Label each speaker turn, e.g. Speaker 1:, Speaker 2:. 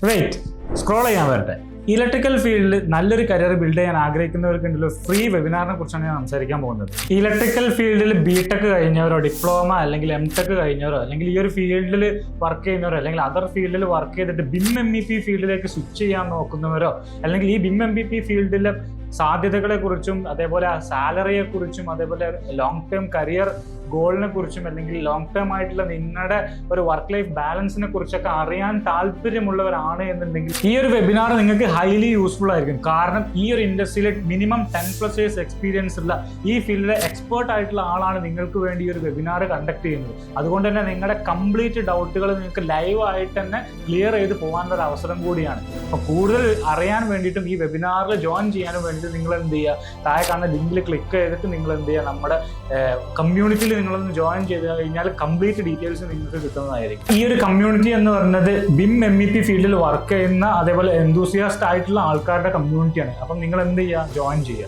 Speaker 1: Wait scroll ചെയ്യാൻ വരട്ടെ. Electrical ഫീൽഡിൽ നല്ലൊരു കരിയർ ബിൽഡ് ചെയ്യാൻ ആഗ്രഹിക്കുന്നവർക്കുണ്ടല്ലോ ഫ്രീ വെബിനാറിനെ കുറിച്ചാണ് ഞാൻ സംസാരിക്കാൻ പോകുന്നത്. ഇലക്ട്രിക്കൽ ഫീൽഡിൽ ബിടെക് കഴിഞ്ഞവരോ ഡിപ്ലോമ അല്ലെങ്കിൽ എംടെക് കഴിഞ്ഞവരോ അല്ലെങ്കിൽ ഈ ഒരു ഫീൽഡിൽ വർക്ക് ചെയ്യുന്നവരോ അല്ലെങ്കിൽ അതർ ഫീൽഡിൽ വർക്ക് ചെയ്തിട്ട് BIM MEP ഫീൽഡിലേക്ക് സ്വിച്ച് ചെയ്യാൻ നോക്കുന്നവരോ അല്ലെങ്കിൽ ഈ BIM MEP ഫീൽഡിലെ സാധ്യതകളെ കുറിച്ചും അതേപോലെ സാലറിയെ കുറിച്ചും അതേപോലെ ലോങ് ടേം കരിയർ ഗോളിനെ കുറിച്ചും അല്ലെങ്കിൽ ലോങ് ടേം ആയിട്ടുള്ള നിങ്ങളുടെ ഒരു വർക്ക് ലൈഫ് ബാലൻസിനെ കുറിച്ചൊക്കെ അറിയാൻ താല്പര്യമുള്ളവരാണ് എന്നുണ്ടെങ്കിൽ ഈ ഒരു വെബിനാർ നിങ്ങൾക്ക് ഹൈലി യൂസ്ഫുൾ ആയിരിക്കും. കാരണം ഈ ഒരു ഇൻഡസ്ട്രിയിൽ മിനിമം 10+ years എക്സ്പീരിയൻസ് ഉള്ള ഈ ഫീൽഡിലെ എക്സ്പേർട്ട് ആയിട്ടുള്ള ആളാണ് നിങ്ങൾക്ക് വേണ്ടി ഈ ഒരു വെബിനാർ കണ്ടക്ട് ചെയ്യുന്നത്. അതുകൊണ്ട് തന്നെ നിങ്ങളുടെ കംപ്ലീറ്റ് ഡൗട്ടുകൾ നിങ്ങൾക്ക് ലൈവ് ആയിട്ട് തന്നെ ക്ലിയർ ചെയ്ത് പോകാനുള്ള ഒരു അവസരം കൂടിയാണ്. അപ്പോൾ കൂടുതൽ അറിയാൻ വേണ്ടിയിട്ടും ഈ വെബിനാറിൽ ജോയിൻ ചെയ്യാനും വേണ്ടിയിട്ട് നിങ്ങൾ എന്ത് ചെയ്യുക, താഴെ കാണുന്ന ലിങ്കിൽ ക്ലിക്ക് ചെയ്തിട്ട് നിങ്ങൾ എന്ത് ചെയ്യുക, നമ്മുടെ കമ്മ്യൂണിറ്റിയിൽ നിങ്ങളൊന്ന് ജോയിൻ ചെയ്ത് കഴിഞ്ഞാൽ കംപ്ലീറ്റ് ഡീറ്റെയിൽസ് നിങ്ങൾക്ക് കിട്ടുന്നതായിരിക്കും. ഈ ഒരു കമ്മ്യൂണിറ്റി എന്ന് പറയുന്നത് BIM MEP ഫീൽഡിൽ വർക്ക് ചെയ്യുന്ന അതേപോലെ എന്തൂസിയാസ്റ്റ് ആയിട്ടുള്ള ആൾക്കാരുടെ കമ്മ്യൂണിറ്റിയാണ്. അപ്പം നിങ്ങൾ എന്ത് ചെയ്യുക, ജോയിൻ ചെയ്യുക.